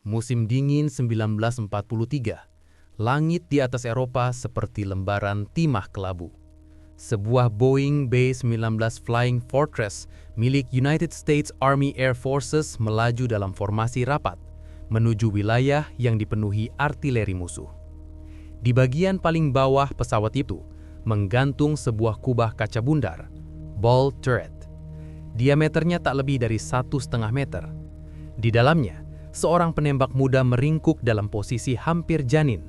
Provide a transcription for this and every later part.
Musim dingin 1943, langit di atas Eropa seperti lembaran timah kelabu. Sebuah Boeing B-19 Flying Fortress milik United States Army Air Forces melaju dalam formasi rapat menuju wilayah yang dipenuhi artileri musuh. Di bagian paling bawah pesawat itu menggantung sebuah kubah kaca bundar, ball turret. Diameternya tak lebih dari 1,5 meter. Di dalamnya, seorang penembak muda meringkuk dalam posisi hampir janin.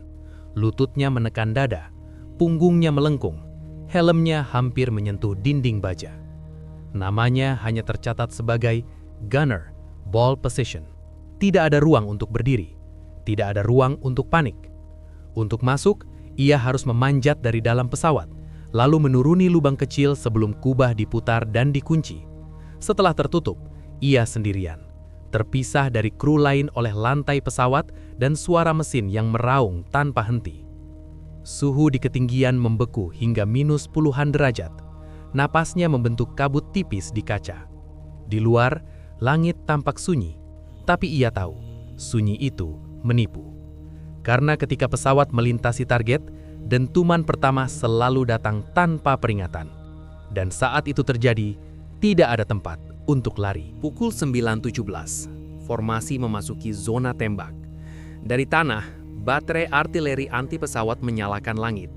Lututnya menekan dada, punggungnya melengkung, helmnya hampir menyentuh dinding baja. Namanya hanya tercatat sebagai Gunner, Ball Position. Tidak ada ruang untuk berdiri, tidak ada ruang untuk panik. Untuk masuk, ia harus memanjat dari dalam pesawat, lalu menuruni lubang kecil sebelum kubah diputar dan dikunci. Setelah tertutup, ia sendirian, terpisah dari kru lain oleh lantai pesawat dan suara mesin yang meraung tanpa henti. Suhu di ketinggian membeku hingga minus puluhan derajat. Napasnya membentuk kabut tipis di kaca. Di luar, langit tampak sunyi, tapi ia tahu, sunyi itu menipu. Karena ketika pesawat melintasi target, dentuman pertama selalu datang tanpa peringatan. Dan saat itu terjadi, tidak ada tempat untuk lari. Pukul 9.17, formasi memasuki zona tembak. Dari tanah, baterai artileri anti pesawat menyalakan langit.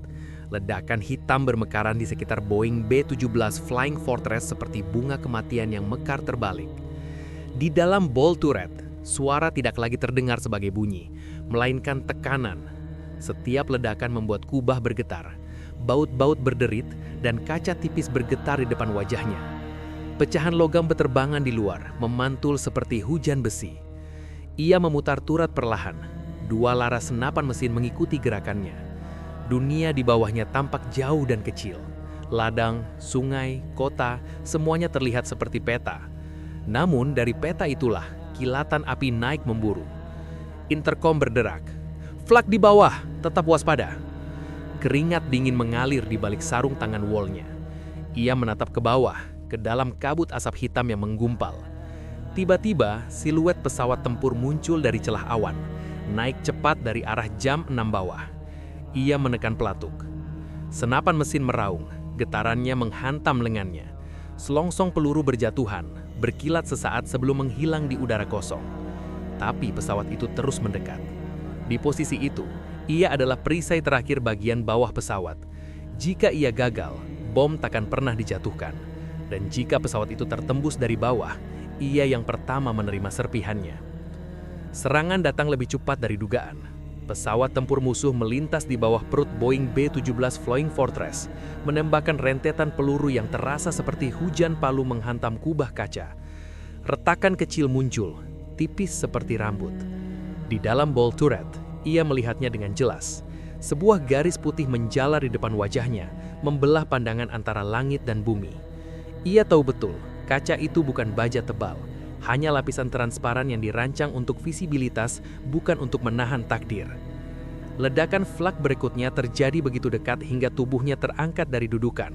Ledakan hitam bermekaran di sekitar Boeing B-17 Flying Fortress seperti bunga kematian yang mekar terbalik. Di dalam ball turret, suara tidak lagi terdengar sebagai bunyi, melainkan tekanan. Setiap ledakan membuat kubah bergetar, baut-baut berderit, dan kaca tipis bergetar di depan wajahnya. Pecahan logam beterbangan di luar, memantul seperti hujan besi. Ia memutar turret perlahan. Dua laras senapan mesin mengikuti gerakannya. Dunia di bawahnya tampak jauh dan kecil. Ladang, sungai, kota, semuanya terlihat seperti peta. Namun dari peta itulah, kilatan api naik memburu. Intercom berderak. "Flak di bawah, tetap waspada." Keringat dingin mengalir di balik sarung tangan wallnya. Ia menatap ke bawah, ke dalam kabut asap hitam yang menggumpal. Tiba-tiba, siluet pesawat tempur muncul dari celah awan, naik cepat dari arah jam 6 bawah. Ia menekan pelatuk. Senapan mesin meraung, getarannya menghantam lengannya. Selongsong peluru berjatuhan, berkilat sesaat sebelum menghilang di udara kosong. Tapi pesawat itu terus mendekat. Di posisi itu, ia adalah perisai terakhir bagian bawah pesawat. Jika ia gagal, bom takkan pernah dijatuhkan. Dan jika pesawat itu tertembus dari bawah, ia yang pertama menerima serpihannya. Serangan datang lebih cepat dari dugaan. Pesawat tempur musuh melintas di bawah perut Boeing B-17 Flying Fortress, menembakkan rentetan peluru yang terasa seperti hujan palu menghantam kubah kaca. Retakan kecil muncul, tipis seperti rambut. Di dalam ball turret, ia melihatnya dengan jelas. Sebuah garis putih menjalar di depan wajahnya, membelah pandangan antara langit dan bumi. Ia tahu betul, kaca itu bukan baja tebal, hanya lapisan transparan yang dirancang untuk visibilitas, bukan untuk menahan takdir. Ledakan flak berikutnya terjadi begitu dekat hingga tubuhnya terangkat dari dudukan.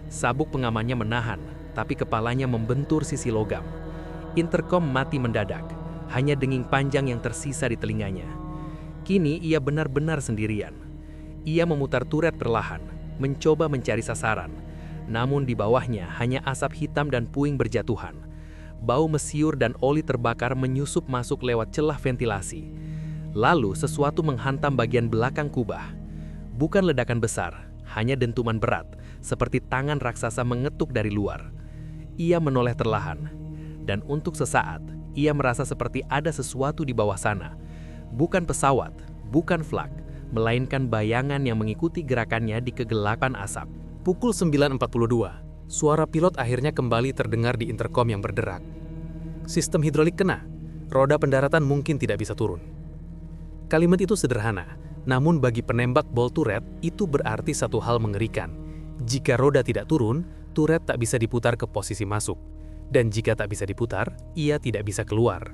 Sabuk pengamannya menahan, tapi kepalanya membentur sisi logam. Intercom mati mendadak, hanya denging panjang yang tersisa di telinganya. Kini ia benar-benar sendirian. Ia memutar turret perlahan, mencoba mencari sasaran. Namun di bawahnya hanya asap hitam dan puing berjatuhan. Bau mesiur dan oli terbakar menyusup masuk lewat celah ventilasi. Lalu sesuatu menghantam bagian belakang kubah. Bukan ledakan besar, hanya dentuman berat, seperti tangan raksasa mengetuk dari luar. Ia menoleh terlahan. Dan untuk sesaat, ia merasa seperti ada sesuatu di bawah sana. Bukan pesawat, bukan flak, melainkan bayangan yang mengikuti gerakannya di kegelapan asap. Pukul 9.42, suara pilot akhirnya kembali terdengar di intercom yang berderak. Sistem hidrolik kena, roda pendaratan mungkin tidak bisa turun. Kalimat itu sederhana, namun bagi penembak ball turret, itu berarti satu hal mengerikan. Jika roda tidak turun, turret tak bisa diputar ke posisi masuk. Dan jika tak bisa diputar, ia tidak bisa keluar.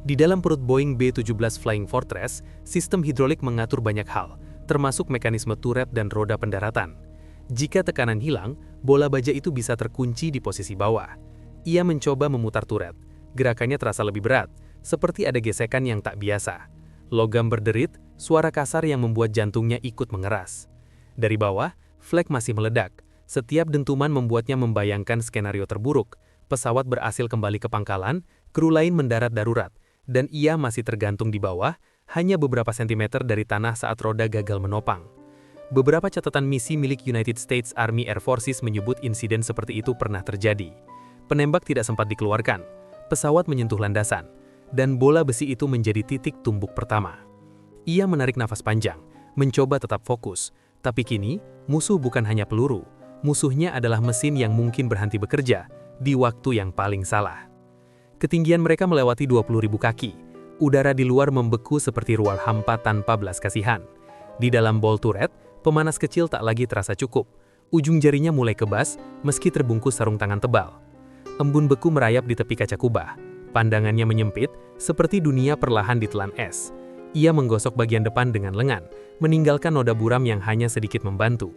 Di dalam perut Boeing B-17 Flying Fortress, sistem hidrolik mengatur banyak hal, termasuk mekanisme turret dan roda pendaratan. Jika tekanan hilang, bola baja itu bisa terkunci di posisi bawah. Ia mencoba memutar turret. Gerakannya terasa lebih berat, seperti ada gesekan yang tak biasa. Logam berderit, suara kasar yang membuat jantungnya ikut mengeras. Dari bawah, flek masih meledak. Setiap dentuman membuatnya membayangkan skenario terburuk. Pesawat berhasil kembali ke pangkalan, kru lain mendarat darurat, dan ia masih tergantung di bawah, hanya beberapa sentimeter dari tanah saat roda gagal menopang. Beberapa catatan misi milik United States Army Air Forces menyebut insiden seperti itu pernah terjadi. Penembak tidak sempat dikeluarkan, pesawat menyentuh landasan, dan bola besi itu menjadi titik tumbuk pertama. Ia menarik nafas panjang, mencoba tetap fokus, tapi kini musuh bukan hanya peluru, musuhnya adalah mesin yang mungkin berhenti bekerja di waktu yang paling salah. Ketinggian mereka melewati 20.000 kaki. Udara di luar membeku seperti ruang hampa tanpa belas kasihan. Di dalam ball turret, pemanas kecil tak lagi terasa cukup. Ujung jarinya mulai kebas meski terbungkus sarung tangan tebal. Embun beku merayap di tepi kaca kubah. Pandangannya menyempit, seperti dunia perlahan ditelan es. Ia menggosok bagian depan dengan lengan, meninggalkan noda buram yang hanya sedikit membantu.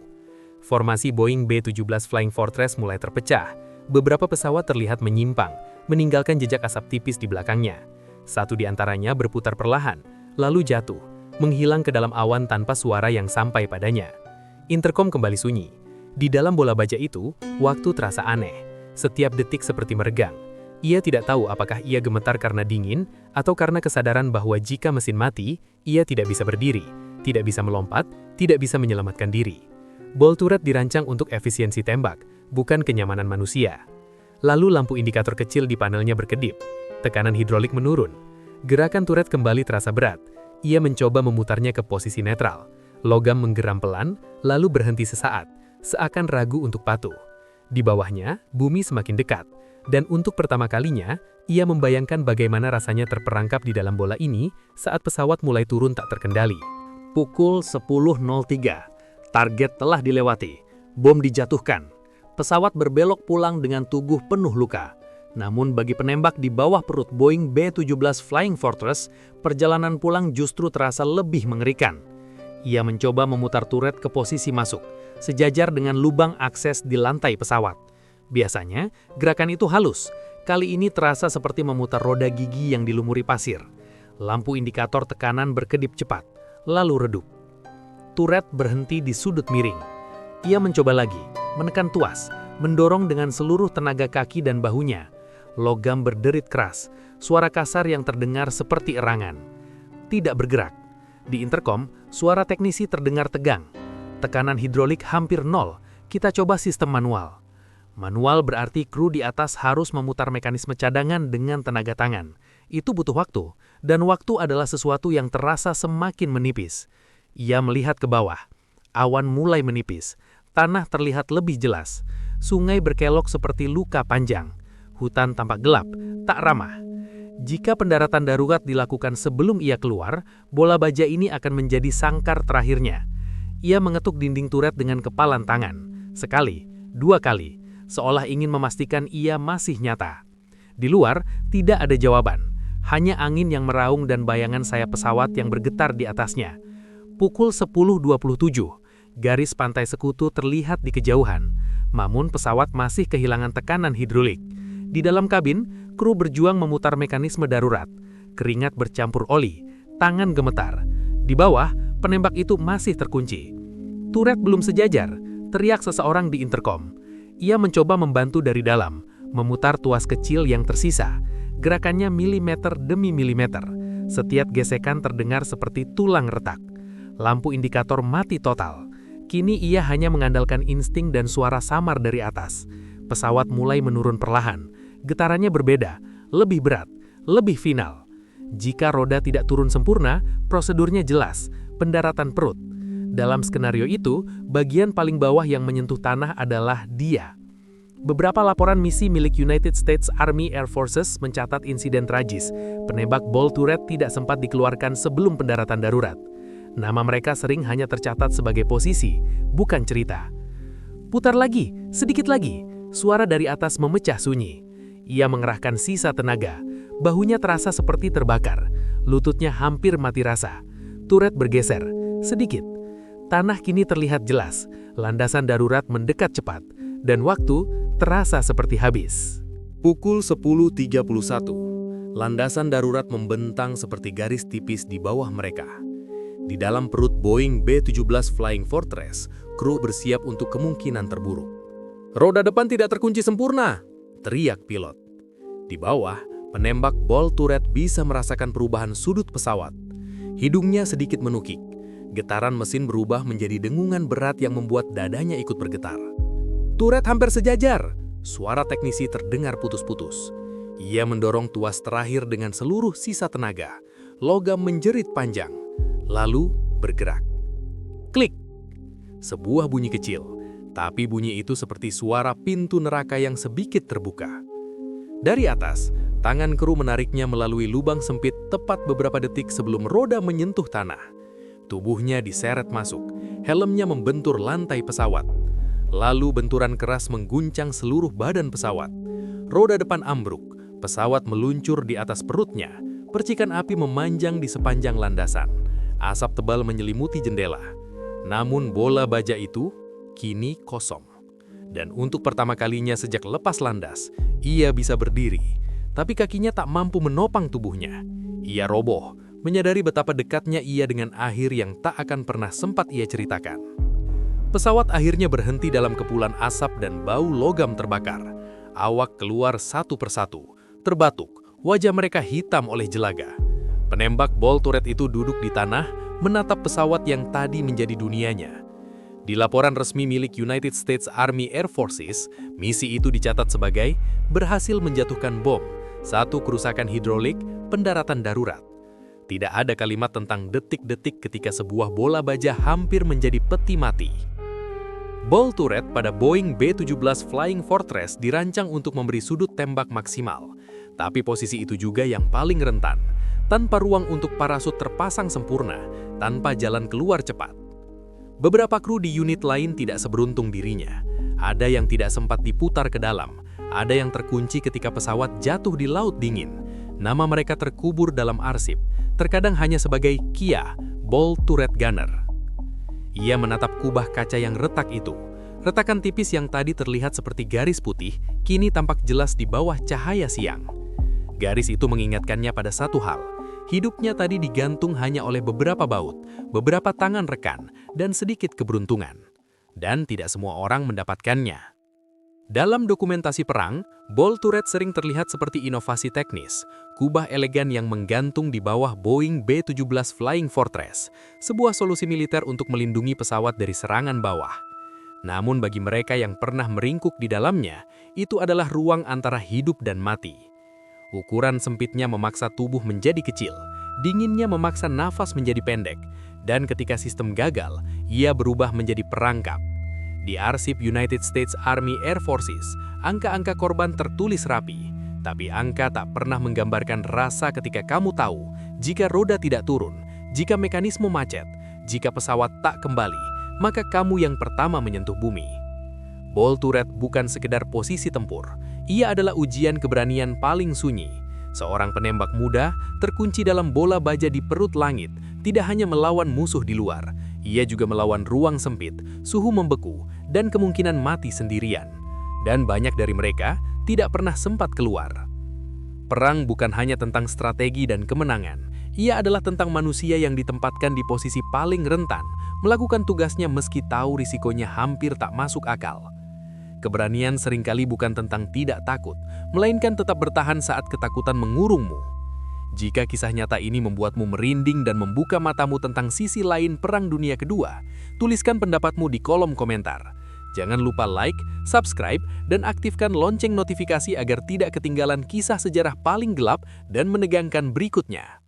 Formasi Boeing B-17 Flying Fortress mulai terpecah. Beberapa pesawat terlihat menyimpang, meninggalkan jejak asap tipis di belakangnya. Satu di antaranya berputar perlahan, lalu jatuh, menghilang ke dalam awan tanpa suara yang sampai padanya. Intercom kembali sunyi. Di dalam bola baja itu, waktu terasa aneh. Setiap detik seperti meregang. Ia tidak tahu apakah ia gemetar karena dingin, atau karena kesadaran bahwa jika mesin mati, ia tidak bisa berdiri, tidak bisa melompat, tidak bisa menyelamatkan diri. Ball turret dirancang untuk efisiensi tembak, bukan kenyamanan manusia. Lalu lampu indikator kecil di panelnya berkedip. Tekanan hidrolik menurun. Gerakan turret kembali terasa berat. Ia mencoba memutarnya ke posisi netral. Logam menggeram pelan, lalu berhenti sesaat, seakan ragu untuk patuh. Di bawahnya, bumi semakin dekat. Dan untuk pertama kalinya, ia membayangkan bagaimana rasanya terperangkap di dalam bola ini saat pesawat mulai turun tak terkendali. Pukul 10.03. Target telah dilewati. Bom dijatuhkan. Pesawat berbelok pulang dengan tubuh penuh luka. Namun bagi penembak di bawah perut Boeing B-17 Flying Fortress, perjalanan pulang justru terasa lebih mengerikan. Ia mencoba memutar turret ke posisi masuk, sejajar dengan lubang akses di lantai pesawat. Biasanya, gerakan itu halus. Kali ini terasa seperti memutar roda gigi yang dilumuri pasir. Lampu indikator tekanan berkedip cepat, lalu redup. Turret berhenti di sudut miring. Ia mencoba lagi, menekan tuas, mendorong dengan seluruh tenaga kaki dan bahunya. Logam berderit keras, suara kasar yang terdengar seperti erangan. Tidak bergerak. Di intercom, suara teknisi terdengar tegang. Tekanan hidrolik hampir nol. Kita coba sistem manual. Manual berarti kru di atas harus memutar mekanisme cadangan dengan tenaga tangan. Itu butuh waktu, dan waktu adalah sesuatu yang terasa semakin menipis. Ia melihat ke bawah. Awan mulai menipis. Tanah terlihat lebih jelas. Sungai berkelok seperti luka panjang. Hutan tampak gelap, tak ramah. Jika pendaratan darurat dilakukan sebelum ia keluar, bola baja ini akan menjadi sangkar terakhirnya. Ia mengetuk dinding turret dengan kepalan tangan. Sekali, dua kali, seolah ingin memastikan ia masih nyata. Di luar, tidak ada jawaban. Hanya angin yang meraung dan bayangan sayap pesawat yang bergetar di atasnya. Pukul 10.27, garis pantai sekutu terlihat di kejauhan. Namun pesawat masih kehilangan tekanan hidrolik. Di dalam kabin, kru berjuang memutar mekanisme darurat. Keringat bercampur oli, tangan gemetar. Di bawah, penembak itu masih terkunci. Turret belum sejajar, teriak seseorang di intercom. Ia mencoba membantu dari dalam, memutar tuas kecil yang tersisa. Gerakannya milimeter demi milimeter. Setiap gesekan terdengar seperti tulang retak. Lampu indikator mati total. Kini ia hanya mengandalkan insting dan suara samar dari atas. Pesawat mulai menurun perlahan. Getarannya berbeda, lebih berat, lebih final. Jika roda tidak turun sempurna, prosedurnya jelas, pendaratan perut. Dalam skenario itu, bagian paling bawah yang menyentuh tanah adalah dia. Beberapa laporan misi milik United States Army Air Forces mencatat insiden tragis. Penembak ball turret tidak sempat dikeluarkan sebelum pendaratan darurat. Nama mereka sering hanya tercatat sebagai posisi, bukan cerita. Putar lagi, sedikit lagi. Suara dari atas memecah sunyi. Ia mengerahkan sisa tenaga. Bahunya terasa seperti terbakar. Lututnya hampir mati rasa. Turret bergeser, sedikit. Tanah kini terlihat jelas. Landasan darurat mendekat cepat. Dan waktu terasa seperti habis. Pukul 10.31. Landasan darurat membentang seperti garis tipis di bawah mereka. Di dalam perut Boeing B-17 Flying Fortress, kru bersiap untuk kemungkinan terburuk. "Roda depan tidak terkunci sempurna!" teriak pilot. Di bawah, penembak ball turret bisa merasakan perubahan sudut pesawat. Hidungnya sedikit menukik. Getaran mesin berubah menjadi dengungan berat yang membuat dadanya ikut bergetar. "Turret hampir sejajar!" Suara teknisi terdengar putus-putus. Ia mendorong tuas terakhir dengan seluruh sisa tenaga. Logam menjerit panjang, lalu bergerak. Klik! Sebuah bunyi kecil, tapi bunyi itu seperti suara pintu neraka yang sedikit terbuka. Dari atas, tangan kru menariknya melalui lubang sempit tepat beberapa detik sebelum roda menyentuh tanah. Tubuhnya diseret masuk, helmnya membentur lantai pesawat. Lalu benturan keras mengguncang seluruh badan pesawat. Roda depan ambruk, pesawat meluncur di atas perutnya, percikan api memanjang di sepanjang landasan. Asap tebal menyelimuti jendela. Namun bola baja itu kini kosong. Dan untuk pertama kalinya sejak lepas landas, ia bisa berdiri. Tapi kakinya tak mampu menopang tubuhnya. Ia roboh, menyadari betapa dekatnya ia dengan akhir yang tak akan pernah sempat ia ceritakan. Pesawat akhirnya berhenti dalam kepulan asap dan bau logam terbakar. Awak keluar satu persatu, terbatuk, wajah mereka hitam oleh jelaga. Penembak ball turret itu duduk di tanah, menatap pesawat yang tadi menjadi dunianya. Di laporan resmi milik United States Army Air Forces, misi itu dicatat sebagai berhasil menjatuhkan bom, satu kerusakan hidrolik, pendaratan darurat. Tidak ada kalimat tentang detik-detik ketika sebuah bola baja hampir menjadi peti mati. Ball turret pada Boeing B-17 Flying Fortress dirancang untuk memberi sudut tembak maksimal. Tapi posisi itu juga yang paling rentan, tanpa ruang untuk parasut terpasang sempurna, tanpa jalan keluar cepat. Beberapa kru di unit lain tidak seberuntung dirinya. Ada yang tidak sempat diputar ke dalam, ada yang terkunci ketika pesawat jatuh di laut dingin. Nama mereka terkubur dalam arsip, terkadang hanya sebagai Kia, Ball Turret Gunner. Ia menatap kubah kaca yang retak itu. Retakan tipis yang tadi terlihat seperti garis putih, kini tampak jelas di bawah cahaya siang. Garis itu mengingatkannya pada satu hal. Hidupnya tadi digantung hanya oleh beberapa baut, beberapa tangan rekan, dan sedikit keberuntungan. Dan tidak semua orang mendapatkannya. Dalam dokumentasi perang, ball turret sering terlihat seperti inovasi teknis, kubah elegan yang menggantung di bawah Boeing B-17 Flying Fortress, sebuah solusi militer untuk melindungi pesawat dari serangan bawah. Namun bagi mereka yang pernah meringkuk di dalamnya, itu adalah ruang antara hidup dan mati. Ukuran sempitnya memaksa tubuh menjadi kecil, dinginnya memaksa nafas menjadi pendek, dan ketika sistem gagal, ia berubah menjadi perangkap. Di arsip United States Army Air Forces, angka-angka korban tertulis rapi, tapi angka tak pernah menggambarkan rasa ketika kamu tahu jika roda tidak turun, jika mekanisme macet, jika pesawat tak kembali, maka kamu yang pertama menyentuh bumi. Ball turret bukan sekedar posisi tempur, ia adalah ujian keberanian paling sunyi. Seorang penembak muda terkunci dalam bola baja di perut langit, tidak hanya melawan musuh di luar, ia juga melawan ruang sempit, suhu membeku, dan kemungkinan mati sendirian. Dan banyak dari mereka tidak pernah sempat keluar. Perang bukan hanya tentang strategi dan kemenangan, ia adalah tentang manusia yang ditempatkan di posisi paling rentan, melakukan tugasnya meski tahu risikonya hampir tak masuk akal. Keberanian seringkali bukan tentang tidak takut, melainkan tetap bertahan saat ketakutan mengurungmu. Jika kisah nyata ini membuatmu merinding dan membuka matamu tentang sisi lain Perang Dunia Kedua, tuliskan pendapatmu di kolom komentar. Jangan lupa like, subscribe, dan aktifkan lonceng notifikasi agar tidak ketinggalan kisah sejarah paling gelap dan menegangkan berikutnya.